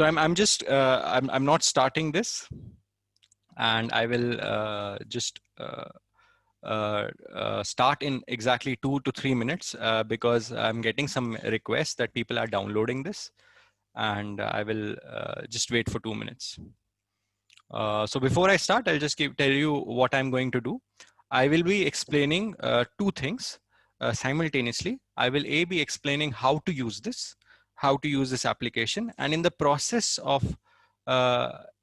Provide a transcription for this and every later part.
So I'm not starting this, and I will just start in exactly 2 to 3 minutes because I'm getting some requests that people are downloading this, and I will just wait for 2 minutes. So before I start, I'll just tell you what I'm going to do. I will be explaining two things simultaneously. I will be explaining how to use this application, and in the process of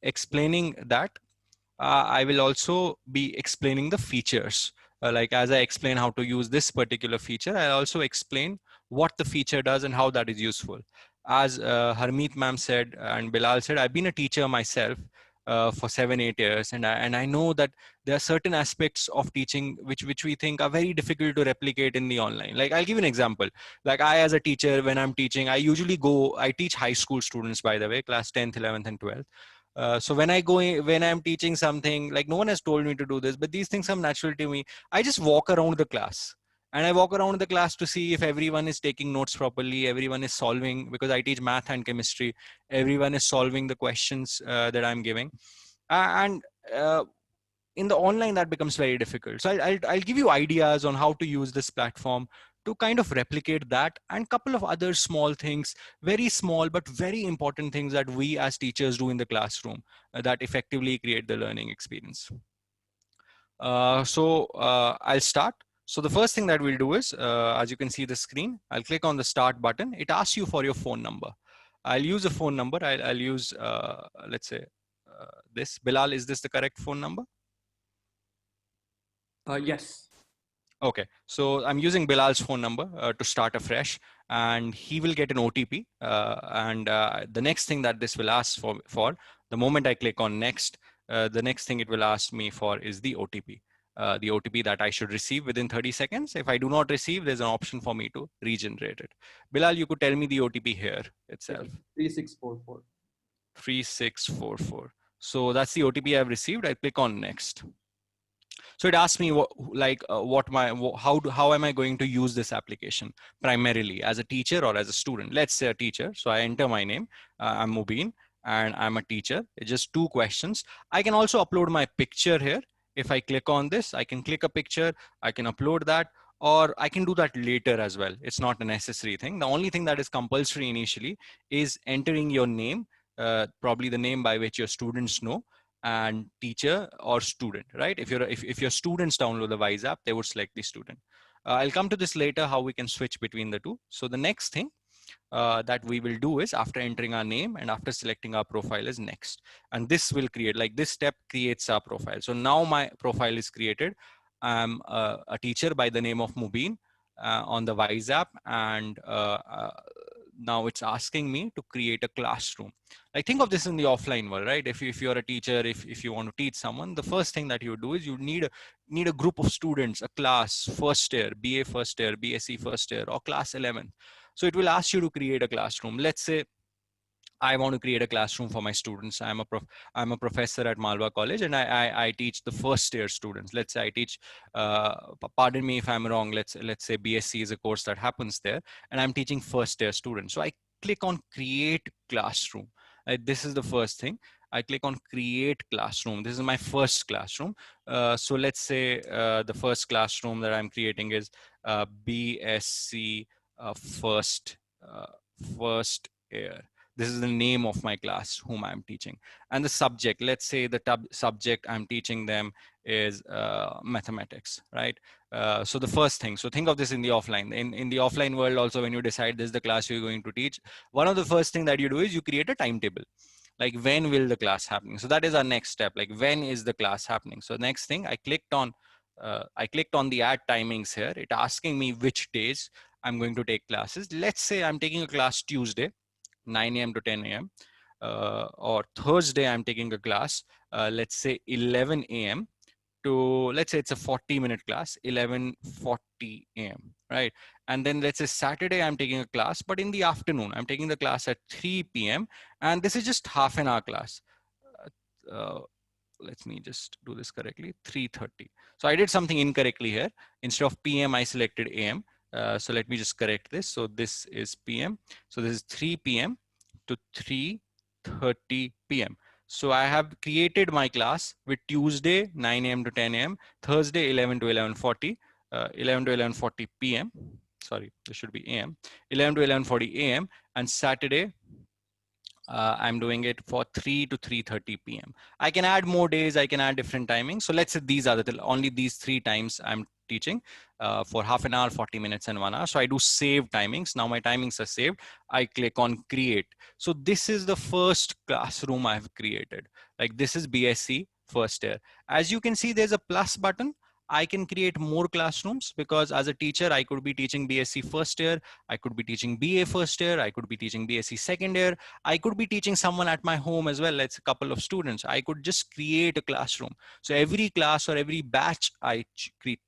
explaining that, I will also be explaining the features. Like as I explain how to use this particular feature, I also explain what the feature does and how that is useful. As Harmeet ma'am said and Bilal said, I've been a teacher myself for 7-8 years, and I know that there are certain aspects of teaching which we think are very difficult to replicate in the online. Like I'll give you an example. Like I, as a teacher, when I'm teaching, I teach high school students, by the way, class 10th, 11th, and 12th. So when when I'm teaching something, like no one has told me to do this, but these things come natural to me. I just walk around the class, and I walk around the class to see if everyone is taking notes properly, everyone is solving, because I teach math and chemistry. Everyone is solving the questions that I'm giving. And in the online, that becomes very difficult. So I'll give you ideas on how to use this platform to kind of replicate that, and couple of other small things, very small but very important things that we as teachers do in the classroom that effectively create the learning experience. I'll start. So the first thing that we'll do is, as you can see the screen, I'll click on the start button. It asks you for your phone number. I'll use a phone number. I'll use, let's say, this. Bilal, is this the correct phone number? Yes. Okay, so I'm using Bilal's phone number to start afresh, and he will get an OTP. The next thing that this will ask for the moment I click on next, the next thing it will ask me for is the OTP. The OTP that I should receive within 30 seconds. If I do not receive, there's an option for me to regenerate it. Bilal, you could tell me the OTP here itself. 3644. 3644. So that's the OTP I've received. I click on next. So it asks me how am I going to use this application primarily, as a teacher or as a student? Let's say a teacher. So I enter my name. I'm Mubin and I'm a teacher. It's just 2 questions. I can also upload my picture here. If I click on this, I can click a picture. I can upload that, or I can do that later as well. It's not a necessary thing. The only thing that is compulsory initially is entering your name, probably the name by which your students know, and teacher or student, right? If your students download the Wise app, they would select the student. I'll come to this later, how we can switch between the two. So the next thing that we will do is, after entering our name and after selecting our profile, is next. And this will create, like this step creates our profile. So now my profile is created. I'm a teacher by the name of Mubin on the Wise app, and now it's asking me to create a classroom. Like think of this in the offline world, right? If you're a teacher, if you want to teach someone, the first thing that you do is you need a group of students, a class, first year, BA first year, BSc first year, or class 11th. So it will ask you to create a classroom. Let's say I want to create a classroom for my students. I'm a professor at Malwa College, and I teach the first year students. Let's say I teach, pardon me if I'm wrong, let's say BSc is a course that happens there, and I'm teaching first year students. So I click on create classroom. This is the first thing. I click on create classroom. This is my first classroom. So let's say the first classroom that I'm creating is BSc first year. This is the name of my class whom I'm teaching. And the subject, let's say the subject I'm teaching them is mathematics, right? So the first thing, so think of this in the offline. In the offline world also, when you decide this is the class you're going to teach, one of the first thing that you do is you create a timetable. Like when will the class happening? So that is our next step. Like when is the class happening? So next thing, I clicked on the add timings here. It asking me which days I'm going to take classes. Let's say I'm taking a class Tuesday, 9 a.m. to 10 a.m. Or Thursday, I'm taking a class, let's say 11 a.m. to, let's say it's a 40-minute class, 11:40 a.m., right? And then let's say Saturday, I'm taking a class, but in the afternoon, I'm taking the class at 3 p.m. And this is just half an hour class. Let me just do this correctly, 3:30. So I did something incorrectly here. Instead of PM, I selected AM. So let me just correct this. So this is PM. So this is 3 PM to 3:30 3:30 p.m. So I have created my class with Tuesday 9 a.m. to 10 a.m., Thursday 11 to 11:40, 11 to 11:40 p.m. Sorry, this should be a.m. 11 to 11:40 a.m. and Saturday I'm doing it for 3 to 3:30 p.m. I can add more days. I can add different timings. So let's say these are only these 3 times I'm teaching for half an hour, 40 minutes, and 1 hour. So I do save timings. Now my timings are saved. I click on create. So this is the first classroom I've created. Like this is BSc first year. As you can see, there's a plus button. I can create more classrooms because as a teacher, I could be teaching BSc first year. I could be teaching BA first year. I could be teaching BSc second year. I could be teaching someone at my home as well. Let's a couple of students. I could just create a classroom. So every class or every batch I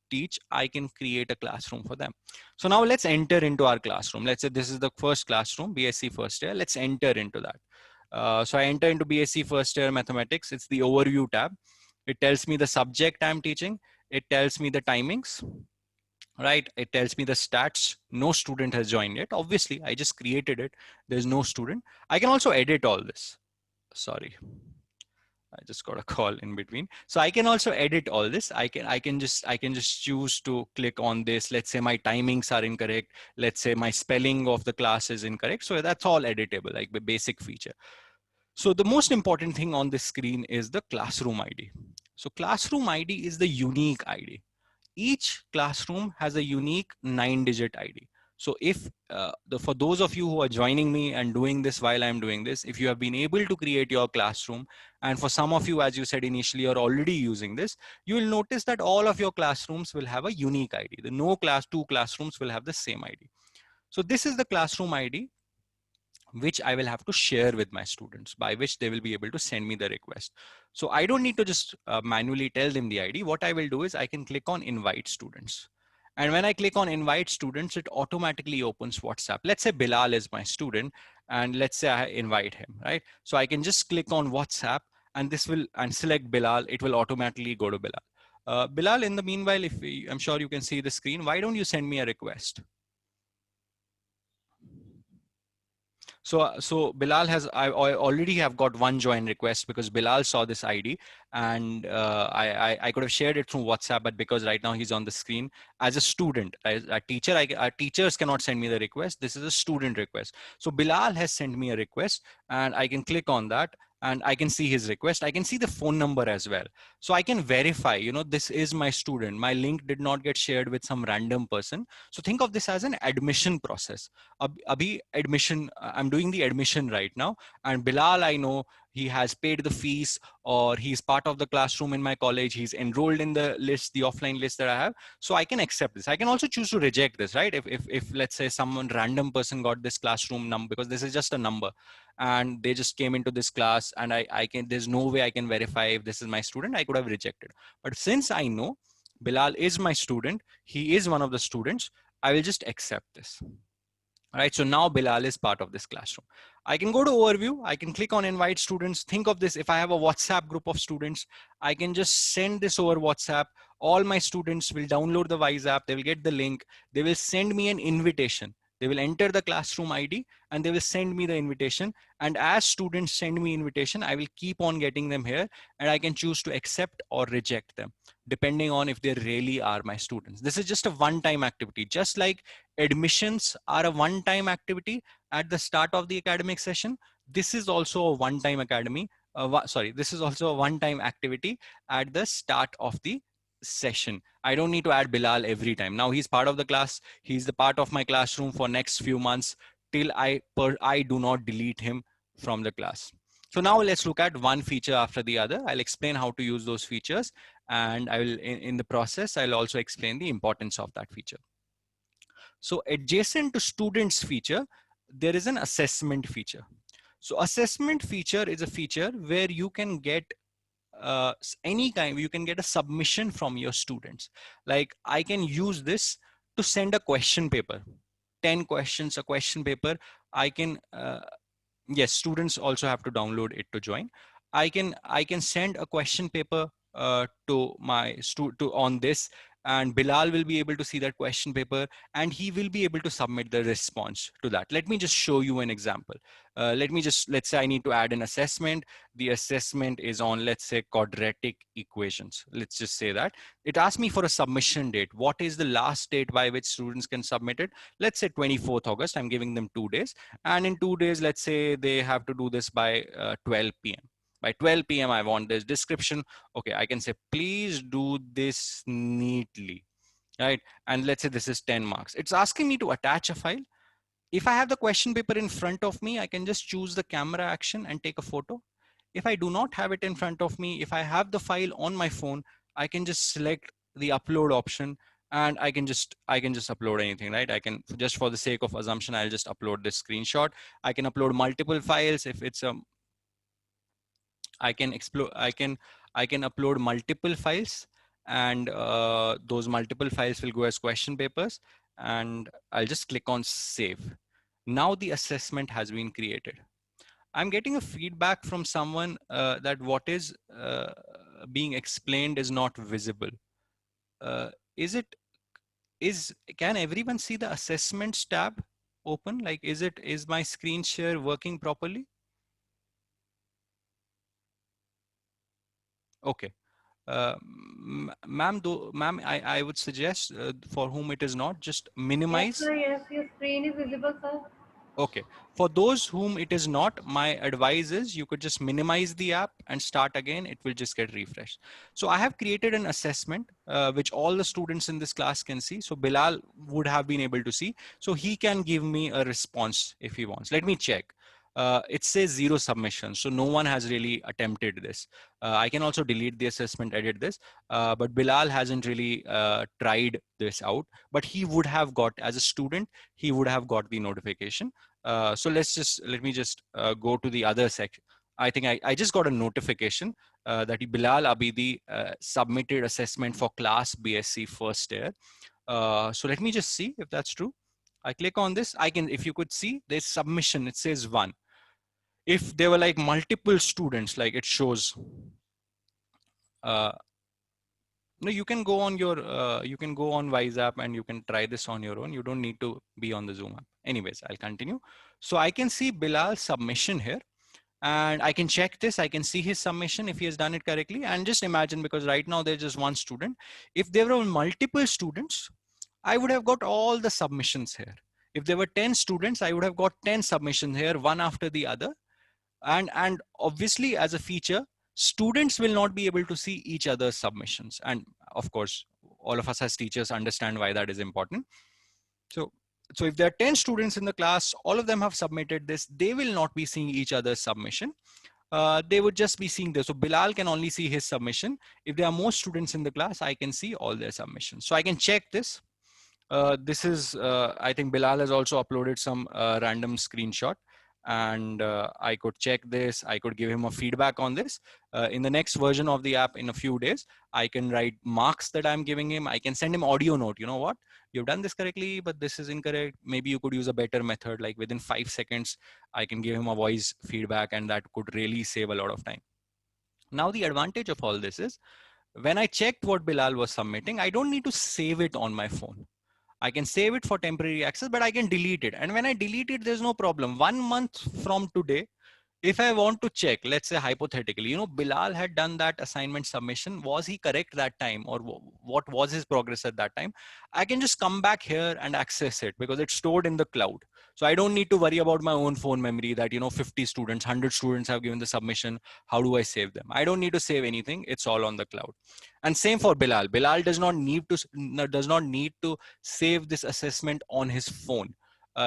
teach, I can create a classroom for them. So now let's enter into our classroom. Let's say this is the first classroom, BSc first year. Let's enter into that. So I enter into BSc first year mathematics. It's the overview tab. It tells me the subject I'm teaching. It tells me the timings, right? It tells me the stats. No student has joined yet. Obviously, I just created it. There's no student. I can also edit all this. Sorry, I just got a call in between. So I can also edit all this. I can just choose to click on this. Let's say my timings are incorrect. Let's say my spelling of the class is incorrect. So that's all editable, like the basic feature. So the most important thing on this screen is the classroom ID. So classroom ID is the unique ID. Each classroom has a unique 9-digit ID. So if for those of you who are joining me and doing this while I'm doing this, if you have been able to create your classroom, and for some of you, as you said initially, are already using this, you will notice that all of your classrooms will have a unique ID. The two classrooms will have the same ID. So this is the classroom ID which I will have to share with my students, by which they will be able to send me the request. So I don't need to just manually tell them the ID. What I will do is I can click on invite students. And when I click on invite students, it automatically opens WhatsApp. Let's say Bilal is my student and let's say I invite him, right? So I can just click on WhatsApp and select Bilal. It will automatically go to Bilal. Bilal, in the meanwhile, I'm sure you can see the screen, why don't you send me a request? So Bilal I already have got one join request because Bilal saw this ID and I could have shared it through WhatsApp, but because right now he's on the screen as a student, as a teacher, our teachers cannot send me the request. This is a student request. So Bilal has sent me a request and I can click on that and I can see his request. I can see the phone number as well. So I can verify, this is my student. My link did not get shared with some random person. So think of this as an admission process. Abhi admission, I'm doing the admission right now, and Bilal, I know he has paid the fees or he's part of the classroom in my college. He's enrolled in the list, the offline list that I have. So I can accept this. I can also choose to reject this, right? If let's say someone random person got this classroom number, because this is just a number and they just came into this class and there's no way I can verify if this is my student, I could have rejected. But since I know Bilal is my student, he is one of the students, I will just accept this. All right, so now Bilal is part of this classroom. I can go to overview. I can click on invite students. Think of this, if I have a WhatsApp group of students, I can just send this over WhatsApp. All my students will download the Wise app. They will get the link. They will send me an invitation. They will enter the classroom ID and they will send me the invitation. And as students send me invitation, I will keep on getting them here and I can choose to accept or reject them depending on if they really are my students. This is just a one-time activity, just like admissions are a one-time activity at the start of the academic session. This is also a one-time this is also a one-time activity at the start of the session. I don't need to add Bilal every time. Now he's part of the class. He's the part of my classroom for next few months till I do not delete him from the class. So now let's look at one feature after the other. I'll explain how to use those features, and I will, in the process, I'll also explain the importance of that feature. So adjacent to students feature, there is an assessment feature. So assessment feature is a feature where you can get you can get a submission from your students. Like I can use this to send a question paper, 10 questions, a question paper. I can, yes, students also have to download it to join. I can send a question paper to my on this, and Bilal will be able to see that question paper, and he will be able to submit the response to that. Let me just show you an example. Let's say I need to add an assessment. The assessment is on, let's say, quadratic equations. Let's just say that. It asks me for a submission date. What is the last date by which students can submit it? Let's say 24th August. I'm giving them 2 days. And in 2 days, let's say they have to do this by 12 p.m. By 12 p.m., I want this description. Okay, I can say, please do this neatly, right? And let's say this is 10 marks. It's asking me to attach a file. If I have the question paper in front of me, I can just choose the camera action and take a photo. If I do not have it in front of me, if I have the file on my phone, I can just select the upload option, and I can just upload anything, right? I can, just for the sake of assumption, I'll just upload this screenshot. I can upload multiple files. If it's a, I can explore, I can upload multiple files, and those multiple files will go as question papers, and I'll just click on save. Now the assessment has been created. I'm getting a feedback from someone that what is being explained is not visible. Is it, can everyone see the assessments tab open? Like, is my screen share working properly? Okay. Ma'am, I would suggest for whom it is not, just Yes, minimize. sir. Yes, your screen is visible, sir. Okay. For those whom it is not, my advice is you could just minimize the app and start again. It will just get refreshed. So I have created an assessment which all the students in this class can see. So Bilal would have been able to see. So he can give me a response if he wants. Let me check. It says 0 submissions. So no one has really attempted this. I can also delete the assessment, edit this. But Bilal hasn't really tried this out. But he would have got, as a student, he would have got the notification. So let me just go to the other section. I think I just got a notification that Bilal Abidi submitted assessment for class BSc first year. So let me just see if that's true. I click on this. I can, if you could see, there's submission. It says 1. If there were like multiple students, like it shows. No, you can go on your, you can go on WiseApp and you can try this on your own. You don't need to be on the Zoom app. Anyways, I'll continue. So I can see Bilal's submission here, and I can check this. I can see his submission if he has done it correctly. And just imagine, because right now there's just one student. If there were multiple students, I would have got all the submissions here. If there were 10 students, I would have got 10 submissions here, one after the other. And obviously, as a feature, students will not be able to see each other's submissions. And of course, all of us as teachers understand why that is important. So if there are 10 students in the class, all of them have submitted this, they will not be seeing each other's submission. They would just be seeing this. So Bilal can only see his submission. If there are more students in the class, I can see all their submissions. So I can check this. This is, I think Bilal has also uploaded some random screenshot, and I could check this. I could give him a feedback on this. In the next version of the app in a few days, I can write marks that I'm giving him. I can send him audio note. You know what? You've done this correctly, but this is incorrect. Maybe you could use a better method. Like within 5 seconds, I can give him a voice feedback, and that could really save a lot of time. Now, the advantage of all this is when I checked what Bilal was submitting, I don't need to save it on my phone. I can save it for temporary access, but I can delete it. And when I delete it, there's no problem. 1 month from today, if I want to check, let's say hypothetically, Bilal had done that assignment submission. Was he correct that time, or what was his progress at that time? I can just come back here and access it because it's stored in the cloud. So I don't need to worry about my own phone memory that, 50 students, 100 students have given the submission. How do I save them? I don't need to save anything. It's all on the cloud. And same for Bilal. Bilal does not need to save this assessment on his phone.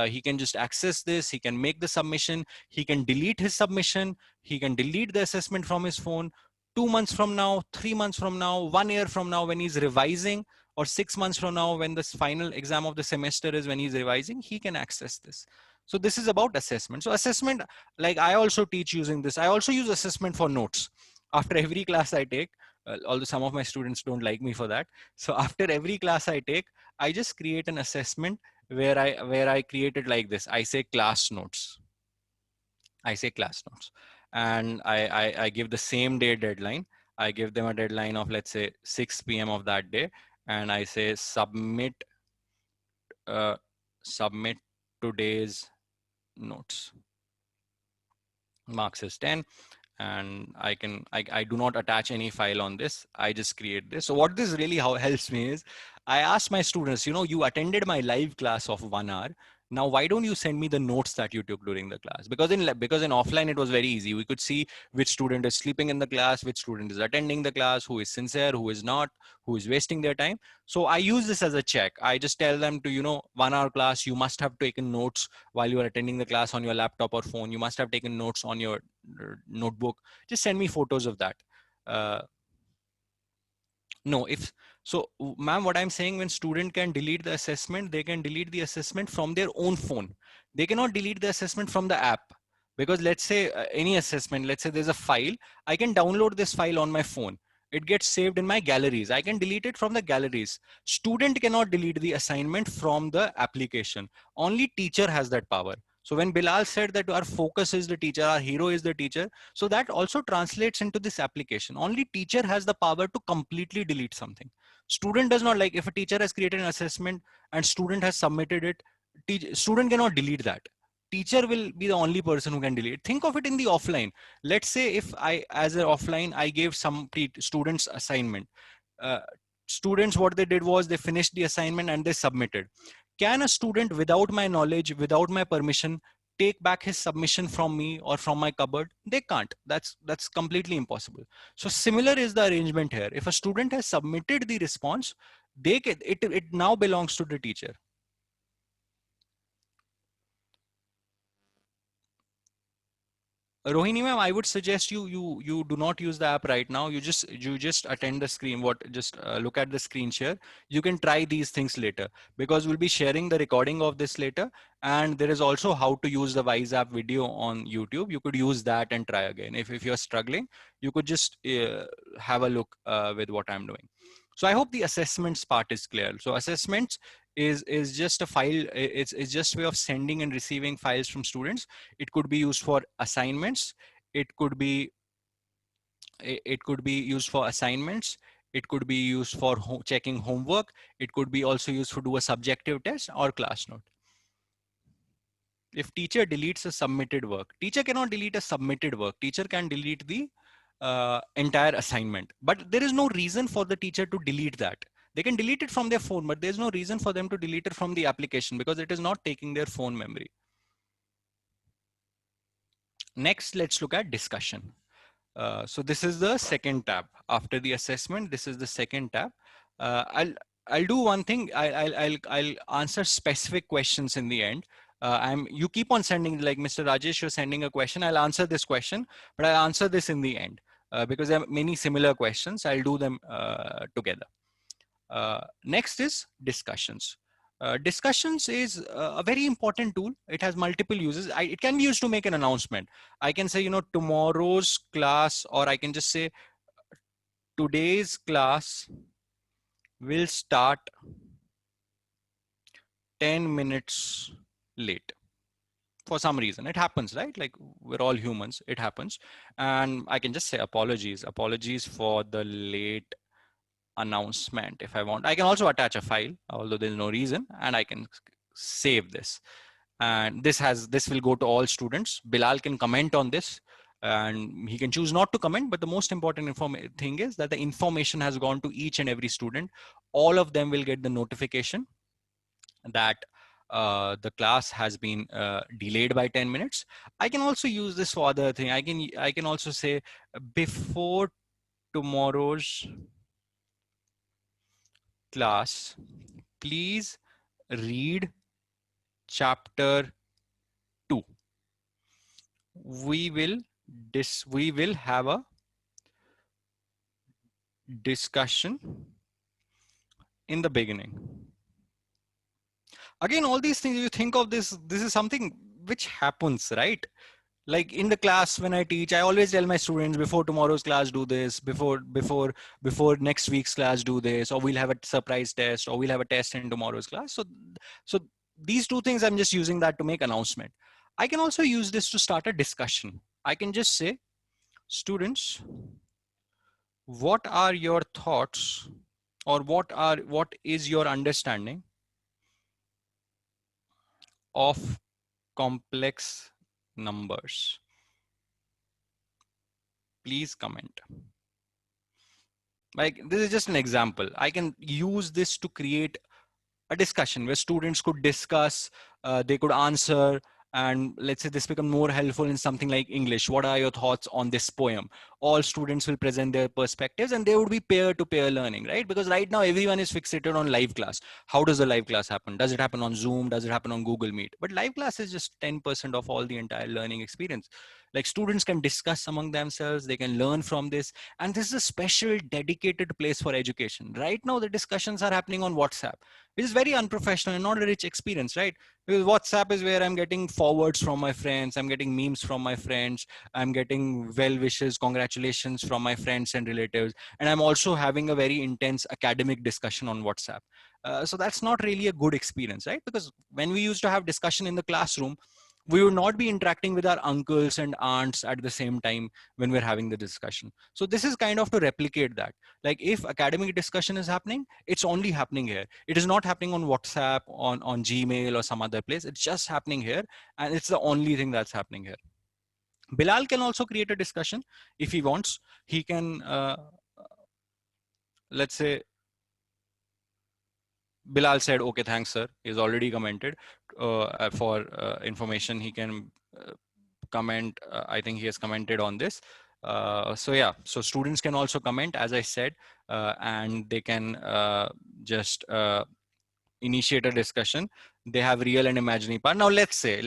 He can just access this. He can make the submission. He can delete his submission. He can delete the assessment from his phone. 2 months from now, 3 months from now, 1 year from now, when he's revising, or 6 months from now, when this final exam of the semester is, when he's revising, he can access this. So this is about assessment. So assessment, like I also teach using this. I also use assessment for notes. After every class I take, although some of my students don't like me for that. So after every class I take, I just create an assessment where I created like this. I say class notes. I say class notes, and I give the same day deadline. I give them a deadline of, let's say, 6 p.m. of that day, and I say submit today's notes. Marks is 10, and I do not attach any file on this. I just create this. So what this really how helps me is I ask my students, you attended my live class of 1 hour. Now, why don't you send me the notes that you took during the class? Because in offline, it was very easy. We could see which student is sleeping in the class, which student is attending the class, who is sincere, who is not, who is wasting their time. So I use this as a check. I just tell them to, 1 hour class, you must have taken notes while you are attending the class on your laptop or phone. You must have taken notes on your notebook. Just send me photos of that. No, if so, ma'am, what I'm saying, when student can delete the assessment, they can delete the assessment from their own phone. They cannot delete the assessment from the app, because let's say any assessment, let's say there's a file, I can download this file on my phone. It gets saved in my galleries. I can delete it from the galleries. Student cannot delete the assignment from the application. Only teacher has that power. So when Bilal said that our focus is the teacher, our hero is the teacher, so that also translates into this application. Only teacher has the power to completely delete something. Student does not. Like if a teacher has created an assessment and student has submitted it, student cannot delete that. Teacher will be the only person who can delete. Think of it in the offline. Let's say if I, as an offline, I gave some students assignment. Uh, Students, what they did was they finished the assignment and they submitted. Can a student, without my knowledge, without my permission, take back his submission from me or from my cupboard? They can't. That's completely impossible. So similar is the arrangement here. If a student has submitted the response, it now belongs to the teacher. Rohini ma'am, I would suggest you do not use the app right now. You just attend the screen. Just look at the screen share. You can try these things later, because we'll be sharing the recording of this later. And there is also how to use the Wise app video on YouTube. You could use that and try again. If you're struggling, you could just have a look with what I'm doing. So I hope the assessments part is clear. So assessments is just a file. It's just a way of sending and receiving files from students. It could be used for assignments. It could be used for assignments. It could be used for checking homework. It could be also used to do a subjective test or class note. If teacher deletes a submitted work, teacher cannot delete a submitted work. Teacher can delete the entire assignment, but there is no reason for the teacher to delete that. They can delete it from their phone, but there's no reason for them to delete it from the application, because it is not taking their phone memory. Next, let's look at discussion. So this is the second tab after the assessment. This is the second tab. I'll do one thing. I'll answer specific questions in the end. You keep on sending, like Mr. Rajesh, you're sending a question. I'll answer this question, but I'll answer this in the end because there are many similar questions. I'll do them together. Next is discussions. Discussions is a very important tool. It has multiple uses. It can be used to make an announcement. I can say, tomorrow's class, or I can just say today's class will start 10 minutes late. For some reason, it happens, right? Like we're all humans, it happens. And I can just say apologies for the late announcement. If I want, I can also attach a file, although there's no reason, and I can save this. And this will go to all students. Bilal can comment on this, and he can choose not to comment, but the most important thing is that the information has gone to each and every student. All of them will get the notification that the class has been delayed by 10 minutes. I can also use this for other thing. I can also say before tomorrow's class, please read chapter 2. We will have a discussion in the beginning. Again, all these things, you think of this is something which happens, right? Like in the class when I teach, I always tell my students, before tomorrow's class do this, before next week's class do this, or we'll have a surprise test, or we'll have a test in tomorrow's class. So these two things, I'm just using that to make announcement. I can also use this to start a discussion. I can just say, students, what are your thoughts or what is your understanding of complex numbers? Please comment. Like, this is just an example. I can use this to create a discussion where students could discuss, they could answer, and let's say this become more helpful in something like English. What are your thoughts on this poem? All students will present their perspectives, and they would be peer-to-peer learning, right? Because right now everyone is fixated on live class. How does the live class happen? Does it happen on Zoom? Does it happen on Google Meet? But live class is just 10% of all the entire learning experience. Like, students can discuss among themselves, they can learn from this, and this is a special dedicated place for education. Right now the discussions are happening on WhatsApp, which is very unprofessional and not a rich experience, right? Because WhatsApp is where I'm getting forwards from my friends, I'm getting memes from my friends, I'm getting well wishes, congratulations from my friends and relatives, and I'm also having a very intense academic discussion on WhatsApp. So that's not really a good experience, right? Because when we used to have discussion in the classroom, we would not be interacting with our uncles and aunts at the same time when we're having the discussion. So this is kind of to replicate that. Like, if academic discussion is happening, it's only happening here. It is not happening on WhatsApp, on Gmail or some other place. It's just happening here, and it's the only thing that's happening here. Bilal can also create a discussion if he wants. He can, let's say, Bilal said, okay, thanks, sir. He's already commented. For information, he can comment. I think he has commented on this. So yeah, so students can also comment, as I said, and they can just initiate a discussion. They have real and imaginary part. Now let's say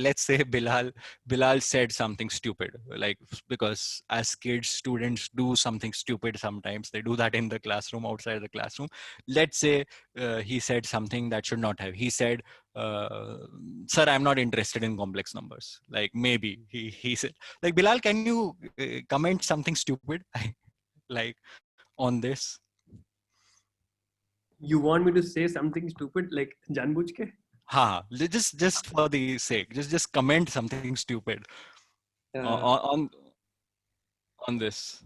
Bilal said something stupid, like, because as kids, students do something stupid sometimes. They do that in the classroom, outside the classroom. Let's say he said something that should not have. He said, sir, I'm not interested in complex numbers. Like, maybe he said, like, Bilal, can you comment something stupid like on this? You want me to say something stupid like janbuj ke? Just for the sake, just comment something stupid Uh, on on this.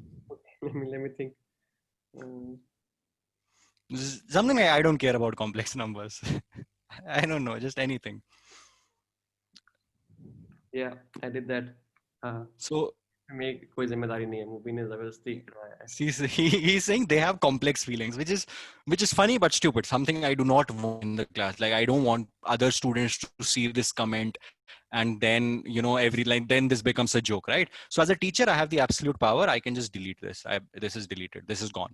let me think. Um, Something like, I don't care about complex numbers. I don't know, just anything. yeah, I did that. So मेरी कोई जिम्मेदारी नहीं है, movie ने जबरदस्ती करवाया है. he's saying they have complex feelings, which is funny but stupid. Something I do not want in the class. Like, I don't want other students to see this comment, and then, every line, then this becomes a joke, right? So as a teacher, I have the absolute power. I can just delete this. This is deleted. This is gone.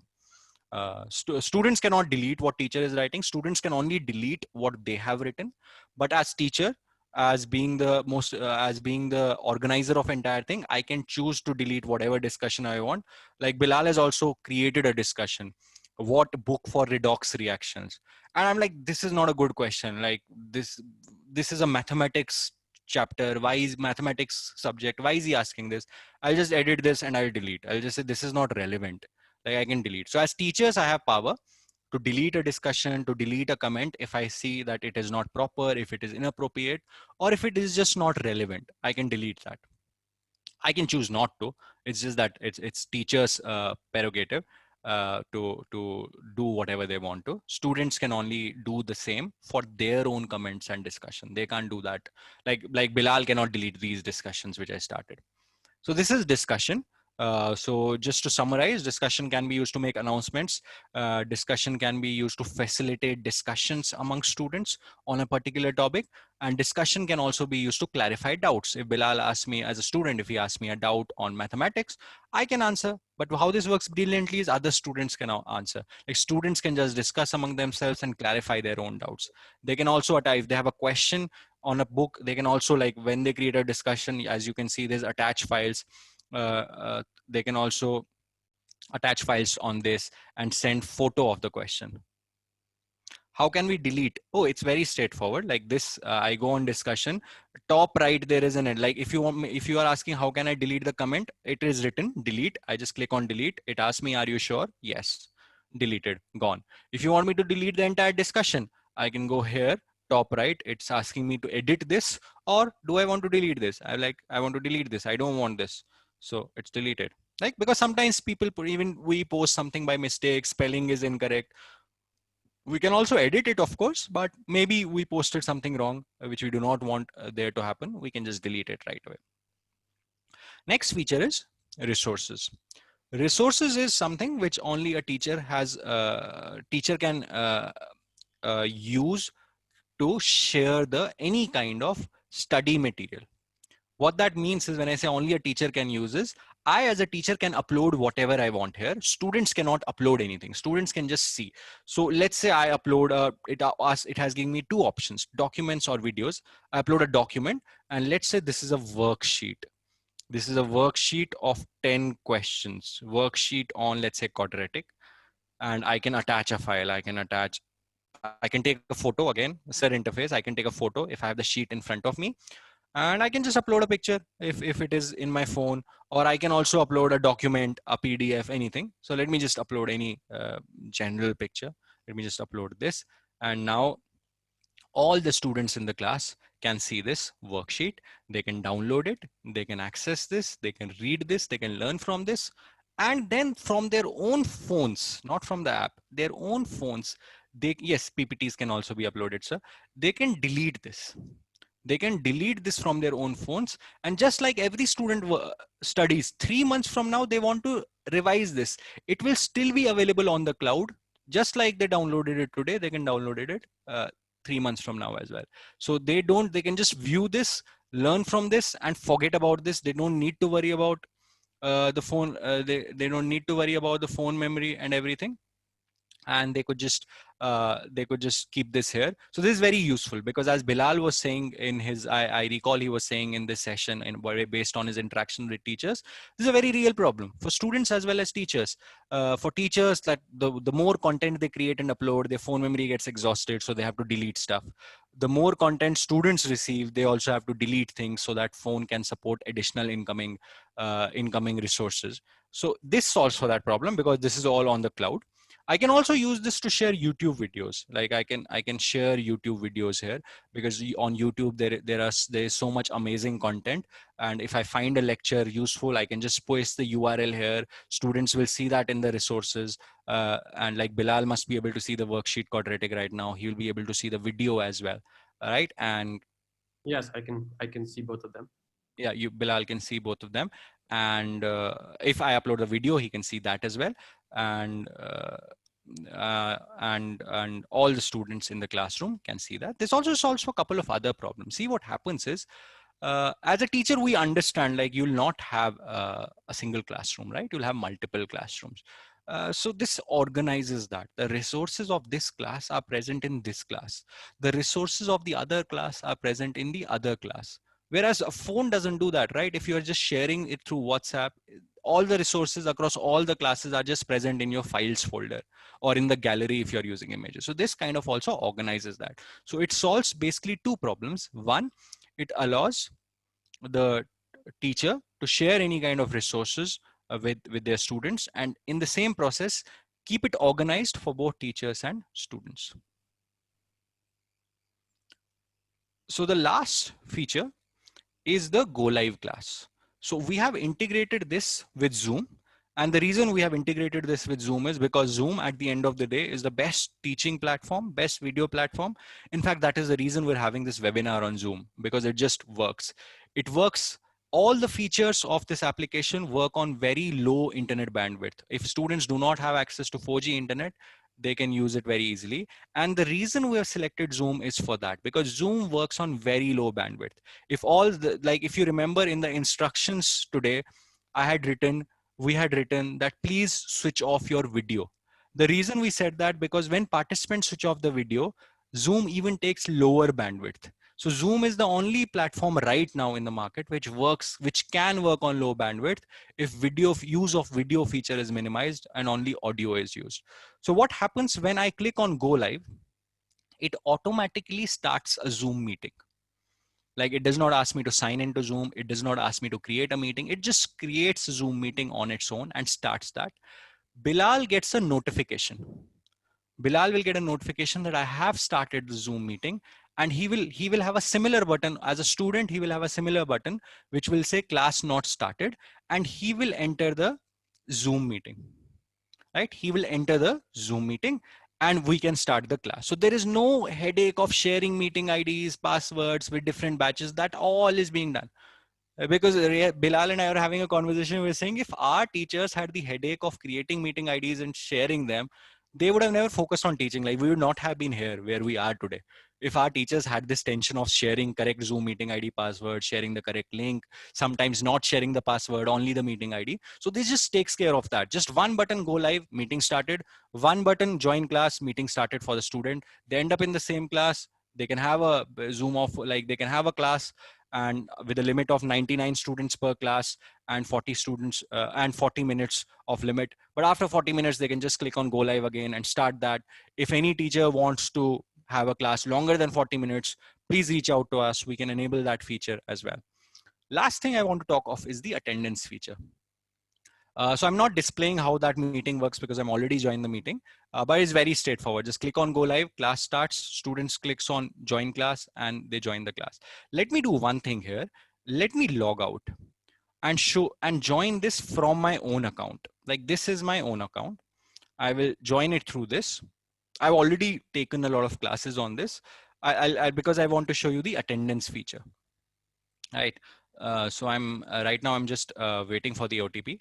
Students cannot delete what teacher is writing. Students can only delete what they have written. But as teacher, as being the organizer of entire thing, I can choose to delete whatever discussion I want. Like, Bilal has also created a discussion, what book for redox reactions, and I'm like, this is not a good question. Like, this is a mathematics chapter. Why is mathematics subject? Why is he asking this? I'll just edit this and I'll delete. I'll just say this is not relevant. Like, I can delete. So as teachers, I have power to delete a discussion, to delete a comment if I see that it is not proper, if it is inappropriate, or if it is just not relevant. I can delete that. I can choose not to. It's just that it's teachers' prerogative to do whatever they want to. Students can only do the same for their own comments and discussion. They can't do that. Like Bilal cannot delete these discussions which I started. So this is discussion. So just to summarize, discussion can be used to make announcements. Discussion can be used to facilitate discussions among students on a particular topic. And discussion can also be used to clarify doubts. If Bilal asks me as a student, if he asks me a doubt on mathematics, I can answer. But how this works brilliantly is other students can answer. Like, students can just discuss among themselves and clarify their own doubts. They can also, if they have a question on a book, they can also, like, when they create a discussion, as you can see, there's attach files. They can also attach files on this and send photo of the question. How can we delete? Oh, it's very straightforward. Like this, I go on discussion. Top right, there is an end. Like, if you want me, if you are asking how can I delete the comment, it is written delete. I just click on delete. It asks me, are you sure? Yes. Deleted, gone. If you want me to delete the entire discussion, I can go here, top right. It's asking me to edit this, or do I want to delete this? I want to delete this. I don't want this. So it's deleted. Like, because sometimes people even we post something by mistake, spelling is incorrect. We can also edit it, of course, but maybe we posted something wrong, which we do not want there to happen. We can just delete it right away. Next feature is resources. Resources is something which only a teacher has, teacher can use to share the any kind of study material. What that means is, when I say only a teacher can use, is I as a teacher can upload whatever I want here. Students cannot upload anything. Students can just see. So let's say I upload it has given me two options, documents or videos. I upload a document, and let's say this is a worksheet. This is a worksheet of 10 questions, worksheet on, let's say, quadratic, and I can attach a file. I can take a photo again, set interface. I can take a photo if I have the sheet in front of me, and I can just upload a picture if it is in my phone, or I can also upload a document, a PDF, anything. So let me just upload any general picture. Let me just upload this. And now all the students in the class can see this worksheet. They can download it. They can access this. They can read this. They can learn from this. And then from their own phones, not from the app, their own phones, yes, PPTs can also be uploaded, sir. They can delete this. They can delete this from their own phones. And just like every student studies, 3 months from now, they want to revise this. It will still be available on the cloud. Just like they downloaded it today, they can download it 3 months from now as well. So they can just view this, learn from this, and forget about this. They don't need to worry about the phone. They don't need to worry about the phone memory and everything. And they could just keep this here. So this is very useful, because as Bilal was saying in his, I recall he was saying in this session, and based on his interaction with teachers, this is a very real problem for students as well as teachers. For teachers, that the more content they create and upload, their phone memory gets exhausted, so they have to delete stuff. The more content students receive, they also have to delete things so that phone can support additional incoming resources. So this solves for that problem, because this is all on the cloud. I can also use this to share YouTube videos. Like I can share YouTube videos here, because on YouTube there is so much amazing content. And if I find a lecture useful, I can just paste the URL here. Students will see that in the resources. And like Bilal must be able to see the worksheet quadratic right now. He will be able to see the video as well. All right. And yes, I can see both of them. yeah, Bilal can see both of them. And if I upload the video, he can see that as well. And and all the students in the classroom can see that. This also solves for a couple of other problems. See, what happens is, as a teacher, we understand, like, you'll not have a single classroom, right? You'll have multiple classrooms. So this organizes that. The resources of this class are present in this class. The resources of the other class are present in the other class. Whereas a phone doesn't do that, right? If you're just sharing it through WhatsApp, all the resources across all the classes are just present in your files folder, or in the gallery if you're using images. So this kind of also organizes that. So it solves basically two problems. One, it allows the teacher to share any kind of resources with their students, and in the same process, keep it organized for both teachers and students. So the last feature is the Go Live class. So we have integrated this with Zoom. And the reason we have integrated this with Zoom is because Zoom, at the end of the day, is the best teaching platform, best video platform. In fact, that is the reason we're having this webinar on Zoom, because it just works. It works. All the features of this application work on very low internet bandwidth. If students do not have access to 4G internet, they can use it very easily. And the reason we have selected Zoom is for that, because Zoom works on very low bandwidth. If you remember in the instructions today, we had written that please switch off your video. The reason we said that, because when participants switch off the video, Zoom even takes lower bandwidth. So Zoom is the only platform right now in the market which can work on low bandwidth if use of video feature is minimized and only audio is used. So what happens when I click on Go Live? It automatically starts a Zoom meeting. Like, it does not ask me to sign into Zoom. It does not ask me to create a meeting. It just creates a Zoom meeting on its own and starts that. Bilal gets a notification. Bilal will get a notification that I have started the Zoom meeting, and he will have a similar button. As a student, he will have a similar button which will say class not started, and he will enter the Zoom meeting. Right? He will enter the Zoom meeting, and we can start the class. So there is no headache of sharing meeting IDs, passwords with different batches. That all is being done. Because Bilal and I are having a conversation. We're saying if our teachers had the headache of creating meeting IDs and sharing them, they would have never focused on teaching. Like we would not have been here where we are today. If our teachers had this tension of sharing correct Zoom meeting ID password, sharing the correct link, sometimes not sharing the password, only the meeting ID. So this just takes care of that. Just one button, go live, meeting started. One button, join class, meeting started for the student. They end up in the same class. They can have a Zoom off, like they can have a class and with a limit of 99 students per class and 40 students and 40 minutes of limit. But after 40 minutes, they can just click on go live again and start that. If any teacher wants to have a class longer than 40 minutes, please reach out to us. We can enable that feature as well. Last thing I want to talk of is the attendance feature. So I'm not displaying how that meeting works because I'm already joined the meeting, but it's very straightforward. Just click on go live, class starts, students clicks on join class and they join the class. Let me do one thing here. Let me log out and show and join this from my own account. Like this is my own account. I will join it through this. I've already taken a lot of classes on this. Because I want to show you the attendance feature. Right. So I'm right now I'm just waiting for the OTP.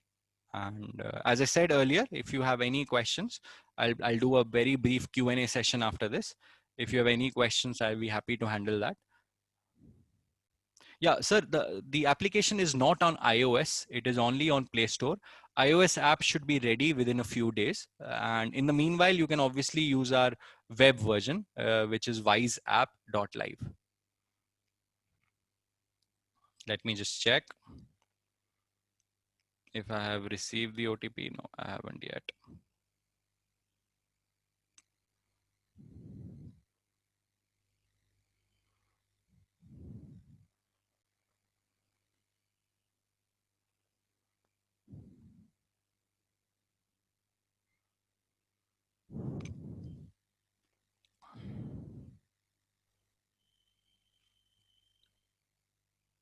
And as I said earlier, if you have any questions, I'll do a very brief Q&A session after this. If you have any questions, I'll be happy to handle that. Yeah, sir, the application is not on iOS. It is only on Play Store. iOS app should be ready within a few days. And in the meanwhile, you can obviously use our web version, which is wiseapp.live. Let me just check if I have received the OTP. No, I haven't yet.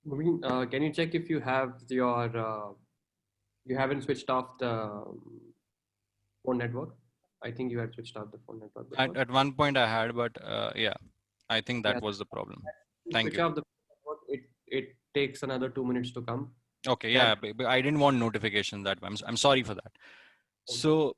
Moving, can you check if you have your you haven't switched off the phone network? I think you had switched off the phone network before. At one point I had, but yeah, I think that Yeah. was the problem. Thank Switch you. off the phone network, it takes another 2 minutes to come. Okay, yeah, but I didn't want notification that way. I'm sorry for that. So,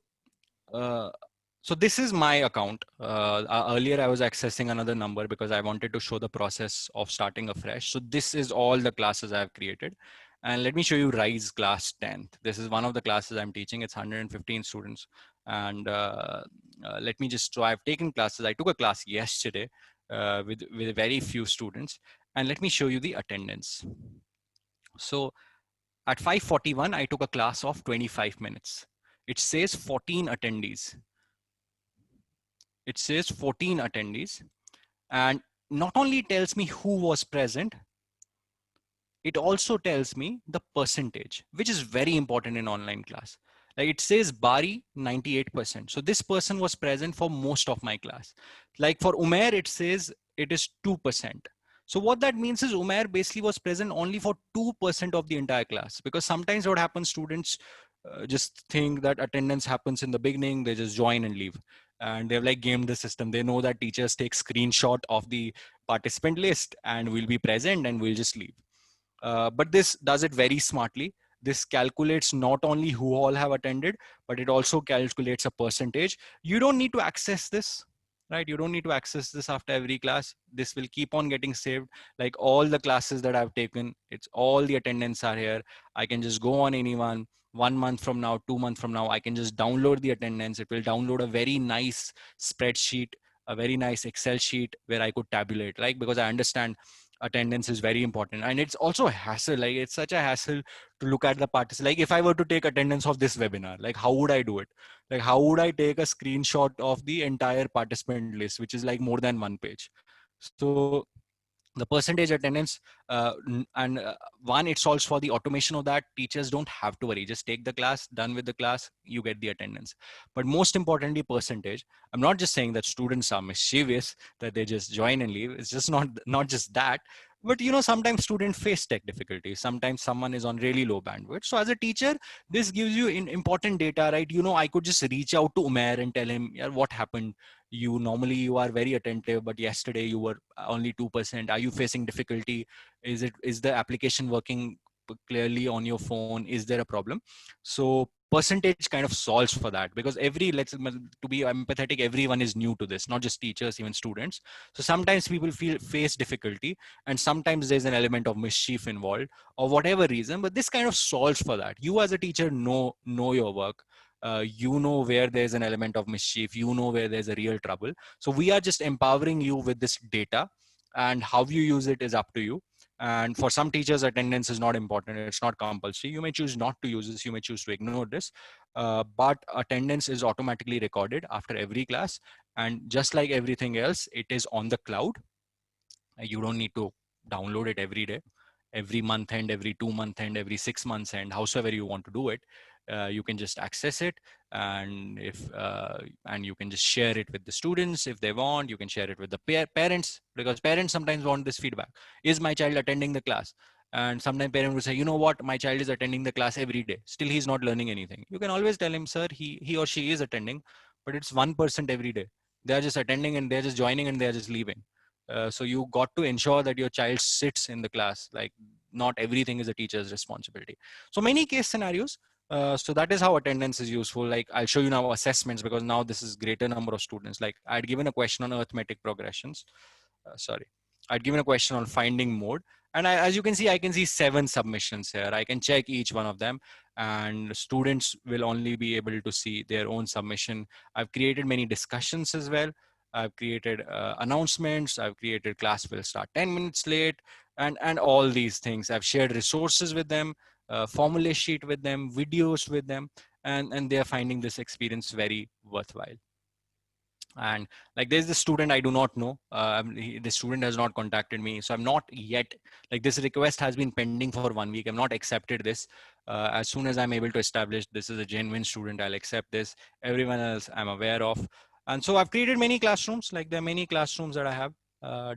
so this is my account. Earlier I was accessing another number because I wanted to show the process of starting afresh. So this is all the classes I've created. And let me show you Rise class 10th. This is one of the classes I'm teaching. It's 115 students. And let me just, so I've taken classes. I took a class yesterday with very few students. And let me show you the attendance. So at 5:41, I took a class of 25 minutes. It says 14 attendees. It says 14 attendees. And not only tells me who was present, it also tells me the percentage, which is very important in online class. Like it says Bari 98%. So this person was present for most of my class. Like for Umair, it says it is 2%. So what that means is Umair basically was present only for 2% of the entire class, because sometimes what happens, students just think that attendance happens in the beginning, they just join and leave. And they've like gamed the system. They know that teachers take screenshot of the participant list and will be present and we'll just leave. But this does it very smartly. This calculates not only who all have attended, but it also calculates a percentage. You don't need to access this, right? You don't need to access this after every class. This will keep on getting saved. Like all the classes that I've taken, it's all the attendance are here. I can just go on anyone. 1 month from now, 2 months from now, I can just download the attendance. It will download a very nice spreadsheet, a very nice Excel sheet where I could tabulate, right? Because I understand attendance is very important, and it's also a hassle. Like it's such a hassle to look at the participants. Like if I were to take attendance of this webinar, like how would I do it? Like how would I take a screenshot of the entire participant list, which is like more than one page? So the percentage attendance and one, it solves for the automation of that. Teachers don't have to worry, just take the class, done with the class, you get the attendance. But most importantly, percentage. I'm not just saying that students are mischievous, that they just join and leave. It's just not just that, But sometimes students face tech difficulties. Sometimes someone is on really low bandwidth. So as a teacher, this gives you important data, right? I could just reach out to Umair and tell him, yeah, what happened. You are very attentive, but yesterday you were only 2%. Are you facing difficulty? Is the application working clearly on your phone? Is there a problem? So percentage kind of solves for that, because to be empathetic, everyone is new to this, not just teachers, even students. So sometimes people face difficulty, and sometimes there's an element of mischief involved, or whatever reason, but this kind of solves for that. You as a teacher know your work. You know where there's an element of mischief, you know where there's a real trouble. So we are just empowering you with this data, and how you use it is up to you. And for some teachers, attendance is not important, it's not compulsory. You may choose not to use this, you may choose to ignore this, but attendance is automatically recorded after every class. And just like everything else, it is on the cloud. You don't need to download it every day, every month end, every 2 month end, every 6 months end, howsoever you want to do it. You can just access it, and and you can just share it with the students if they want. You can share it with the parents, because parents sometimes want this feedback. Is my child attending the class? And sometimes parents will say, you know what, my child is attending the class every day, still he's not learning anything. You can always tell him, sir, he or she is attending, but it's 1% every day. They're just attending and they're just joining and they're just leaving. So you got to ensure that your child sits in the class. Like, not everything is a teacher's responsibility. So many case scenarios. So that is how attendance is useful. Like, I'll show you now assessments, because now this is greater number of students. Like, I'd given a question on arithmetic progressions. Sorry, I'd given a question on finding mode. And as you can see, I can see 7 submissions here. I can check each one of them, and students will only be able to see their own submission. I've created many discussions as well. I've created announcements. I've created class will start 10 minutes late, and all these things. I've shared resources with them, formula sheet with them, videos with them, and they are finding this experience very worthwhile. And like, there's this student I do not know. The student has not contacted me, so I'm not yet, like, this request has been pending for 1 week. I'm not accepted this. As soon as I'm able to establish this is a genuine student, I'll accept this. Everyone else I'm aware of. And so I've created many classrooms. Like, there are many classrooms that I have,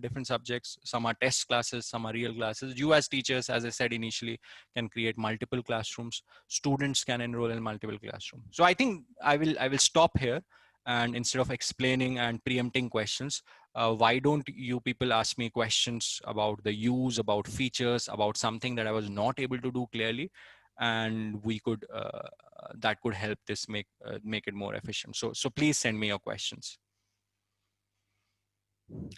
different subjects. Some are test classes, some are real classes. You as teachers, as I said initially, can create multiple classrooms. Students can enroll in multiple classrooms. So I think I will stop here. And instead of explaining and preempting questions, why don't you people ask me questions about the use, about features, about something that I was not able to do clearly, and we could that could help this make it more efficient. So please send me your questions.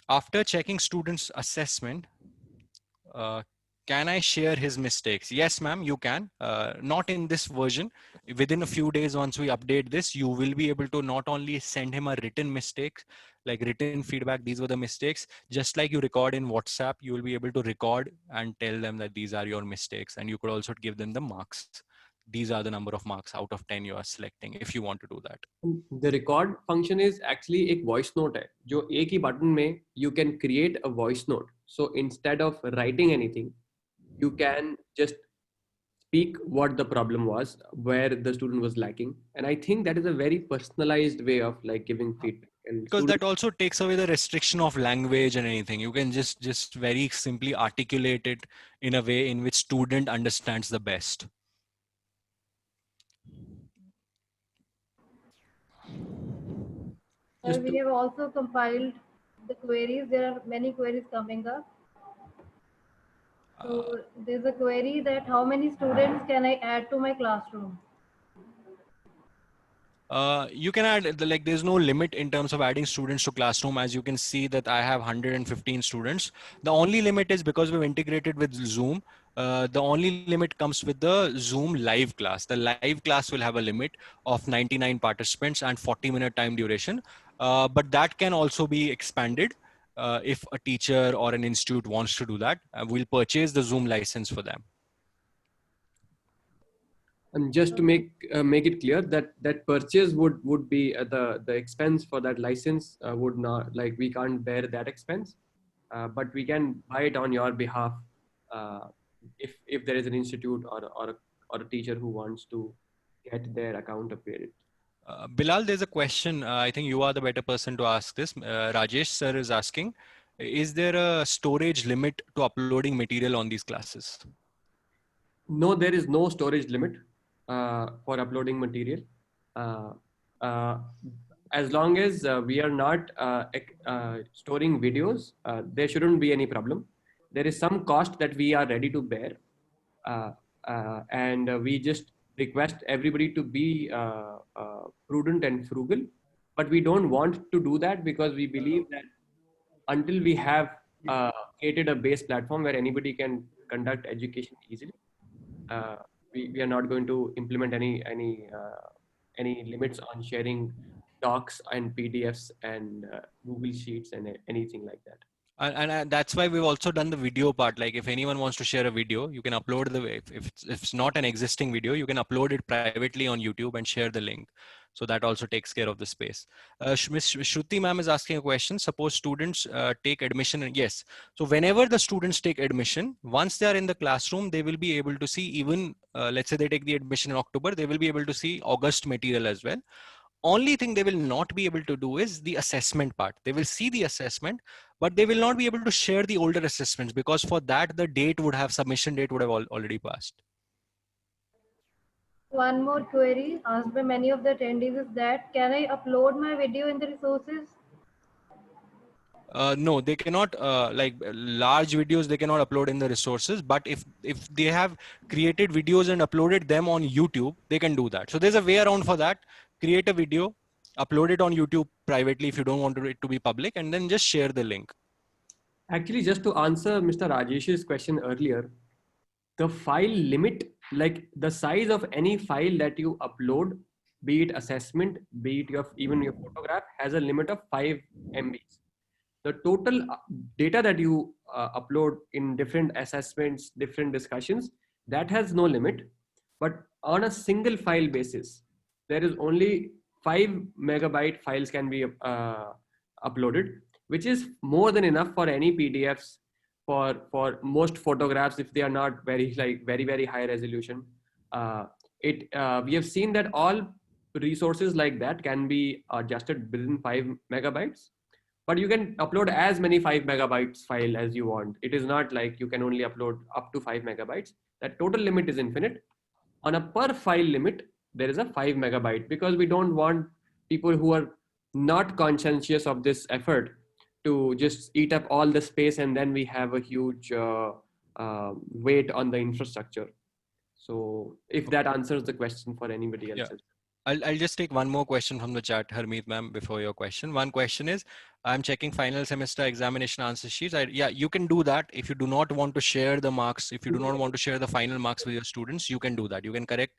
After checking students' assessment, can I share his mistakes? Yes, ma'am, you can. Not in this version. Within a few days, once we update this, you will be able to not only send him a written mistake, like written feedback, these were the mistakes. Just like you record in WhatsApp, you will be able to record and tell them that these are your mistakes. And you could also give them the marks. These are the number of marks out of 10 you are selecting, if you want to do that. The record function is actually एक voice note है जो एक ही button में you can create a voice note. So instead of writing anything, you can just speak what the problem was, where the student was lacking. And I think that is a very personalized way of like giving feedback. And Because that also takes away the restriction of language and anything. You can just very simply articulate it in a way in which student understands the best. We have also compiled the queries. There are many queries coming up. So there's a query that how many students can I add to my classroom? You can add, like, there's no limit in terms of adding students to classroom. As you can see that I have 115 students. The only limit is because we've integrated with Zoom. The only limit comes with the Zoom live class. The live class will have a limit of 99 participants and 40-minute time duration. But that can also be expanded if a teacher or an institute wants to do that. We'll purchase the Zoom license for them. And just to make it clear that that purchase would be the expense for that license would not, like, we can't bear that expense, but we can buy it on your behalf if there is an institute or a teacher who wants to get their account upgraded. Bilal, there's a question. I think you are the better person to ask this. Rajesh sir is asking, is there a storage limit to uploading material on these classes? No, there is no storage limit for uploading material. As long as we are not storing videos, there shouldn't be any problem. There is some cost that we are ready to bear, and we just request everybody to be prudent and frugal. But we don't want to do that because we believe that until we have created a base platform where anybody can conduct education easily, uh, we are not going to implement any limits on sharing docs and PDFs and Google Sheets and anything like that. And that's why we've also done the video part. Like if anyone wants to share a video, you can upload if it's not an existing video, you can upload it privately on YouTube and share the link. So that also takes care of the space. Ms. Shruti ma'am is asking a question. Suppose students take admission. And yes. So whenever the students take admission, once they are in the classroom, they will be able to see even, let's say they take the admission in October, they will be able to see August material as well. Only thing they will not be able to do is the assessment part. They will see the assessment, but they will not be able to share the older assessments because for that the submission date would have already passed. One more query asked by many of the attendees is that, can I upload my video in the resources? No, they cannot, like large videos, they cannot upload in the resources. But if they have created videos and uploaded them on YouTube, they can do that. So there's a way around for that. Create a video, upload it on YouTube privately if you don't want it to be public, and then just share the link. Actually, just to answer Mr. Rajesh's question earlier, the file limit, like the size of any file that you upload, be it assessment, be it even your photograph, has a limit of 5 MBs. The total data that you upload in different assessments, different discussions, that has no limit. But on a single file basis, there is only 5 megabyte files can be uploaded, which is more than enough for any PDFs, for most photographs if they are not very high resolution. We have seen that all resources like that can be adjusted within 5 megabytes. But you can upload as many 5 megabytes file as you want. It is not like you can only upload up to 5 megabytes. That total limit is infinite. On a per file limit, there is a 5 megabyte because we don't want people who are not conscientious of this effort to just eat up all the space and then we have a huge weight on the infrastructure. So if that answers the question for anybody else. Yeah. I'll just take one more question from the chat, Harmeet ma'am, before your question. One question is, I'm checking final semester examination answer sheets. Yeah, you can do that. If you do not want to share the marks, if you do not want to share the final marks with your students, you can do that. You can correct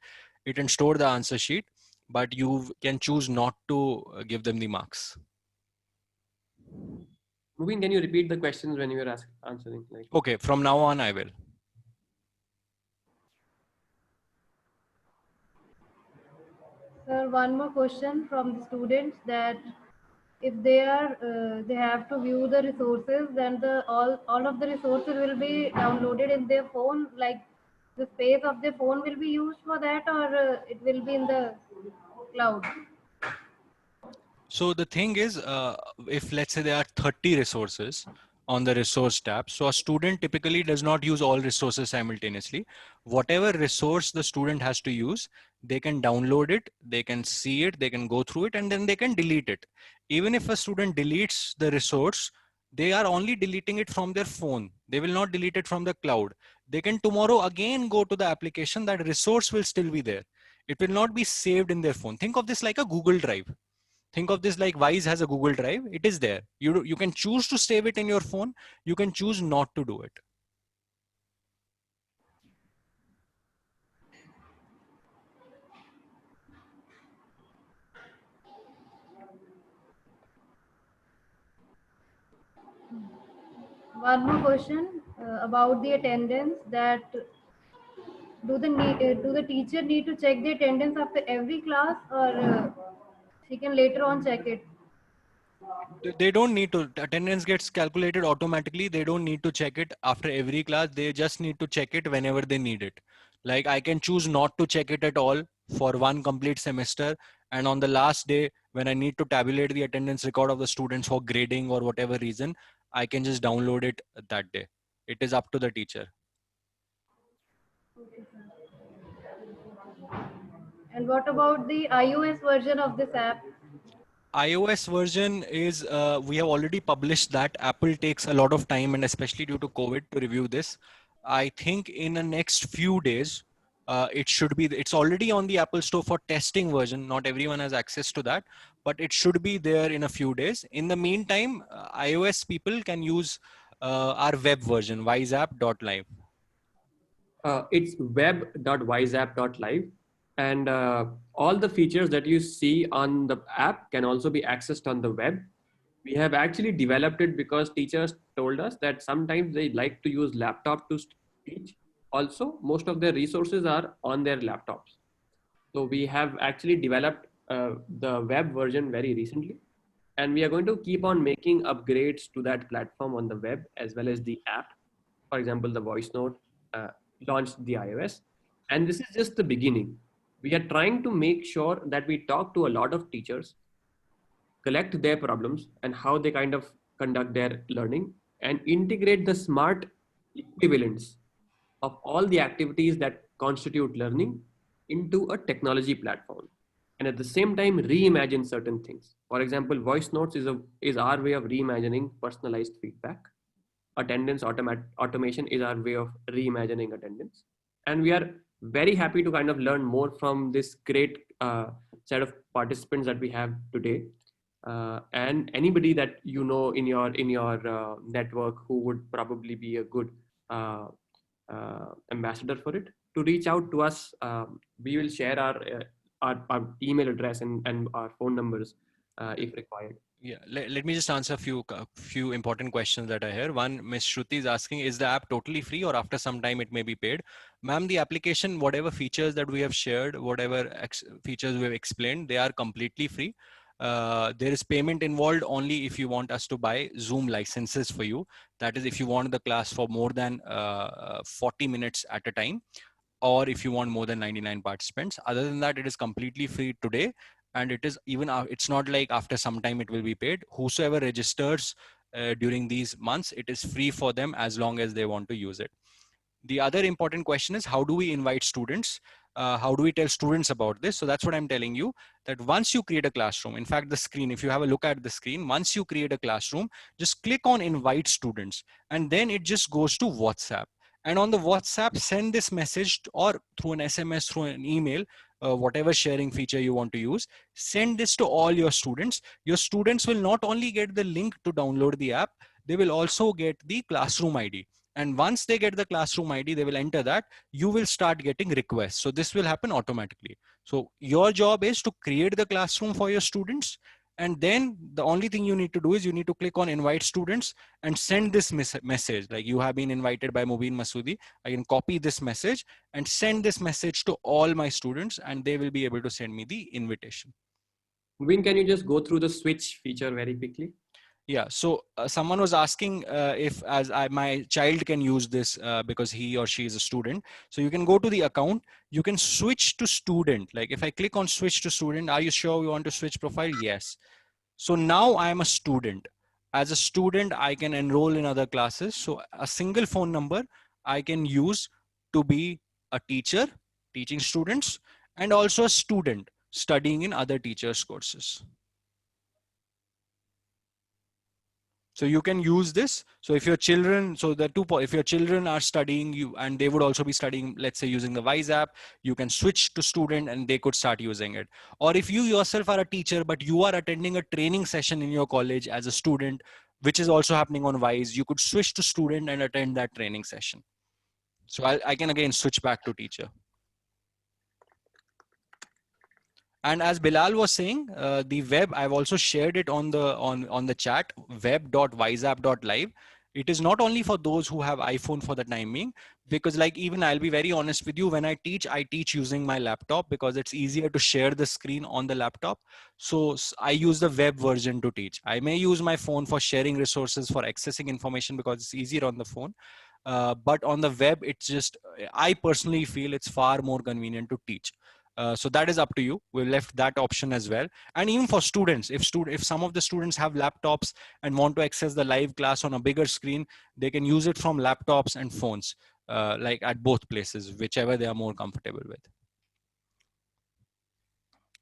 it and store the answer sheet, but you can choose not to give them the marks. Mubin, can you repeat the questions when you were answering? Okay, from now on, I will. Sir, one more question from the students that if they have to view the resources, then all of the resources will be downloaded in their phone. Like the space of their phone will be used for that, or it will be in the cloud. So the thing is, if let's say there are 30 resources on the resource tab, so a student typically does not use all resources simultaneously. Whatever resource the student has to use, they can download it, they can see it, they can go through it, and then they can delete it. Even if a student deletes the resource, they are only deleting it from their phone. They will not delete it from the cloud. They can tomorrow again go to the application, that resource will still be there. It will not be saved in their phone. Think of this like a Google Drive. Think of this like Wise has a Google Drive. It is there. You can choose to save it in your phone. You can choose not to do it. One more question about the attendance. That do the teacher need to check the attendance after every class, or she can later on check it? They don't need to. Attendance gets calculated automatically. They don't need to check it after every class. They just need to check it whenever they need it. Like I can choose not to check it at all for one complete semester. And on the last day, when I need to tabulate the attendance record of the students for grading or whatever reason, I can just download it that day. It is up to the teacher. Okay, sir. And what about the iOS version of this app? iOS version is, we have already published that. Apple takes a lot of time, and especially due to COVID, to review this. I think in the next few days, it should be, it's already on the Apple Store for testing version. Not everyone has access to that, but it should be there in a few days. In the meantime, iOS people can use our web version, wiseapp.live. It's web.wiseapp.live, and all the features that you see on the app can also be accessed on the web. We have actually developed it because teachers told us that sometimes they like to use laptop to teach. Also, most of their resources are on their laptops. So we have actually developed the web version very recently, and we are going to keep on making upgrades to that platform on the web as well as the app. For example, the voice note uh, launched the iOS, and this is just the beginning. We are trying to make sure that we talk to a lot of teachers, collect their problems and how they kind of conduct their learning, and integrate the smart equivalents of all the activities that constitute learning into a technology platform, and at the same time reimagine certain things. For example, voice notes is our way of reimagining personalized feedback. Attendance automation is our way of reimagining attendance, and we are very happy to kind of learn more from this great set of participants that we have today, and anybody that you know in your network who would probably be a good ambassador for it, to reach out to us. We will share our email address and our phone numbers if required. Yeah, let me just answer a few important questions that I hear. One, Miss Shruti is asking, is the app totally free or after some time it may be paid? Ma'am, the application, whatever features that we have shared, whatever features we have explained, they are completely free. There is payment involved only if you want us to buy Zoom licenses for you. That is if you want the class for more than 40 minutes at a time, or if you want more than 99 participants. Other than that, it is completely free today. And it is even, it's not like after some time it will be paid. Whosoever registers during these months, it is free for them as long as they want to use it. The other important question is, how do we invite students? How do we tell students about this? So that's what I'm telling you, that once you create a classroom, in fact, the screen, if you have a look at the screen, once you create a classroom, just click on invite students, and then it just goes to WhatsApp. And on the WhatsApp, send this message, or through an SMS, through an email, whatever sharing feature you want to use, send this to all your students. Your students will not only get the link to download the app, they will also get the classroom ID. And once they get the classroom ID, they will enter that. You will start getting requests. So this will happen automatically. So your job is to create the classroom for your students. And then the only thing you need to do is you need to click on invite students and send this message. Like, you have been invited by Mubin Masoodi. I can copy this message and send this message to all my students, and they will be able to send me the invitation. Win, can you just go through the switch feature very quickly? Yeah, so someone was asking if my child can use this because he or she is a student. So you can go to the account, you can switch to student. Like if I click on switch to student, are you sure we want to switch profile? Yes. So now I am a student. As a student, I can enroll in other classes. So a single phone number I can use to be a teacher teaching students, and also a student studying in other teachers' courses. So you can use this. So if your children, so the if your children are studying you and they would also be studying, let's say using the Wise app, you can switch to student and they could start using it. Or if you yourself are a teacher, but you are attending a training session in your college as a student, which is also happening on Wise, you could switch to student and attend that training session. So I can again switch back to teacher. And as Bilal was saying, the web, I've also shared it on the chat, web.wiseapp.live. It is not only for those who have iPhone for the time being, because like, even I'll be very honest with you, when I teach using my laptop because it's easier to share the screen on the laptop. So I use the web version to teach. I may use my phone for sharing resources, for accessing information, because it's easier on the phone. But on the web, it's just, I personally feel it's far more convenient to teach. So that is up to you. We left that option as well. And even for students, if some of the students have laptops and want to access the live class on a bigger screen, they can use it from laptops and phones, like at both places, whichever they are more comfortable with.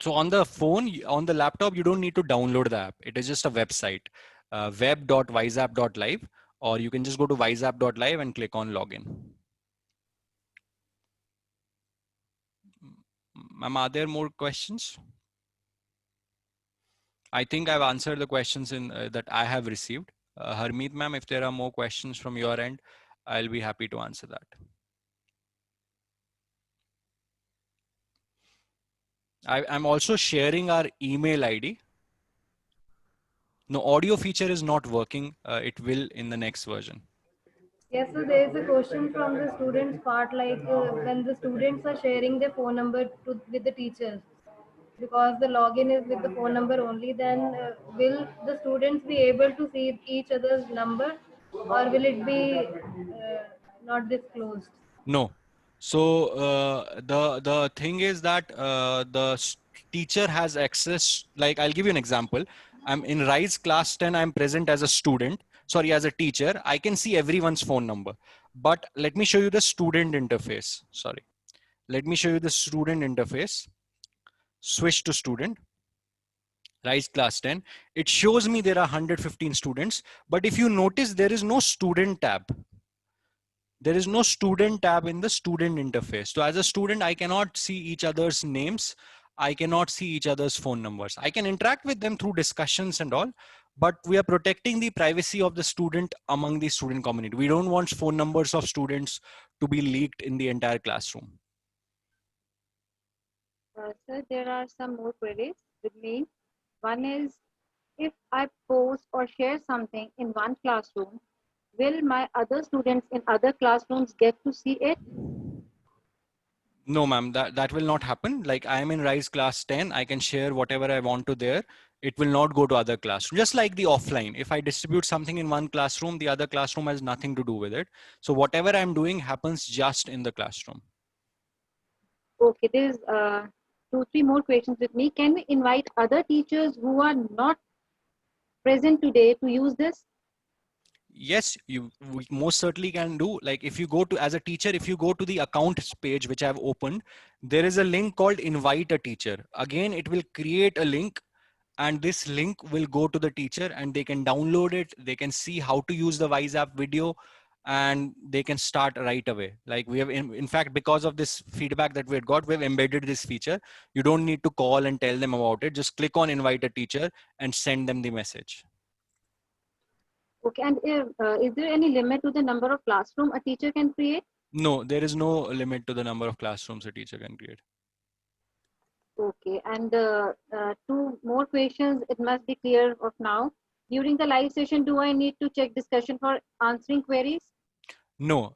So on the phone, on the laptop, you don't need to download the app. It is just a website, web.wiseup.live, or you can just go to wiseup.live and click on login. Ma'am, are there more questions? I think I've answered the questions in that I have received. Harmeet ma'am, if there are more questions from your end, I'll be happy to answer that. I'm also sharing our email ID. No, audio feature is not working. It will in the next version. Yes, so there is a question from the students part, like when the students are sharing their phone number with the teachers, because the login is with the phone number only, then will the students be able to see each other's number, or will it be not disclosed? No. So the thing is that teacher has access. Like I'll give you an example. I'm in Rise class 10. I'm present as a student. Sorry, as a teacher. I can see everyone's phone number. But let me show you the student interface. Sorry. Let me show you the student interface. Switch to student. Rise class 10. It shows me there are 115 students. But if you notice, there is no student tab. There is no student tab in the student interface. So as a student, I cannot see each other's names. I cannot see each other's phone numbers. I can interact with them through discussions and all, but we are protecting the privacy of the student among the student community. We don't want phone numbers of students to be leaked in the entire classroom. Sir, there are some more queries with me. One is, if I post or share something in one classroom, will my other students in other classrooms get to see it? No, ma'am, that will not happen. Like I am in Rise class 10, I can share whatever I want to there. It will not go to other classrooms. Just like the offline, if I distribute something in one classroom, the other classroom has nothing to do with it. So whatever I'm doing happens just in the classroom. Okay, there's 2-3 more questions with me. Can we invite other teachers who are not present today to use this? Yes, we most certainly can do. Like if you go to, as a teacher, if you go to the accounts page which I've opened, there is a link called invite a teacher. Again, it will create a link, and this link will go to the teacher and they can download it. They can see how to use the Wise app video, and they can start right away. Like we have in fact, because of this feedback that we had got, we've embedded this feature. You don't need to call and tell them about it. Just click on invite a teacher and send them the message. Okay, and is there any limit to the number of classroom a teacher can create? No, there is no limit to the number of classrooms a teacher can create. Okay, and 2 more questions. It must be clear of now. During the live session, do I need to check discussion for answering queries? No,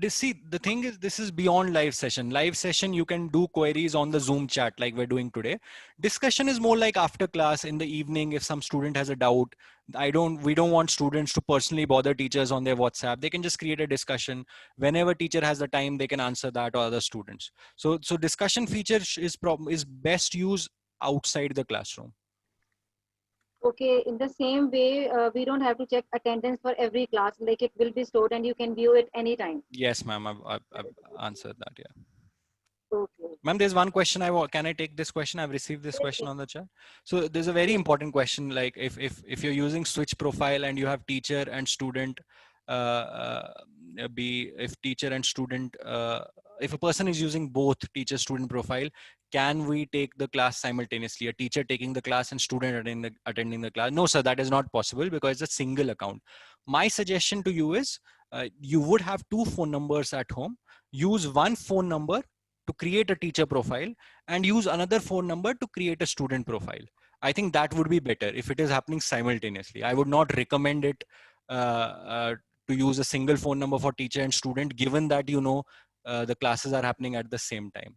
see, the thing is, this is beyond live session. Live session, you can do queries on the Zoom chat like we're doing today. Discussion is more like after class in the evening. If some student has a doubt, we don't want students to personally bother teachers on their WhatsApp. They can just create a discussion. Whenever teacher has the time, they can answer that or other students. So discussion feature is best used outside the classroom. Okay, in the same way, we don't have to check attendance for every class, like it will be stored and you can view it anytime. Yes, ma'am, I've answered that, yeah. Okay. Ma'am, there's one question can I take this question? I've received this question on the chat. So there's a very important question, like if you're using switch profile and you have teacher and student, if teacher and student, if a person is using both teacher student profile, can we take the class simultaneously? A teacher taking the class and student attending the class? No, sir, that is not possible because it's a single account. My suggestion to you is you would have 2 phone numbers at home. Use one phone number to create a teacher profile and use another phone number to create a student profile. I think that would be better if it is happening simultaneously. I would not recommend it to use a single phone number for teacher and student, given that the classes are happening at the same time.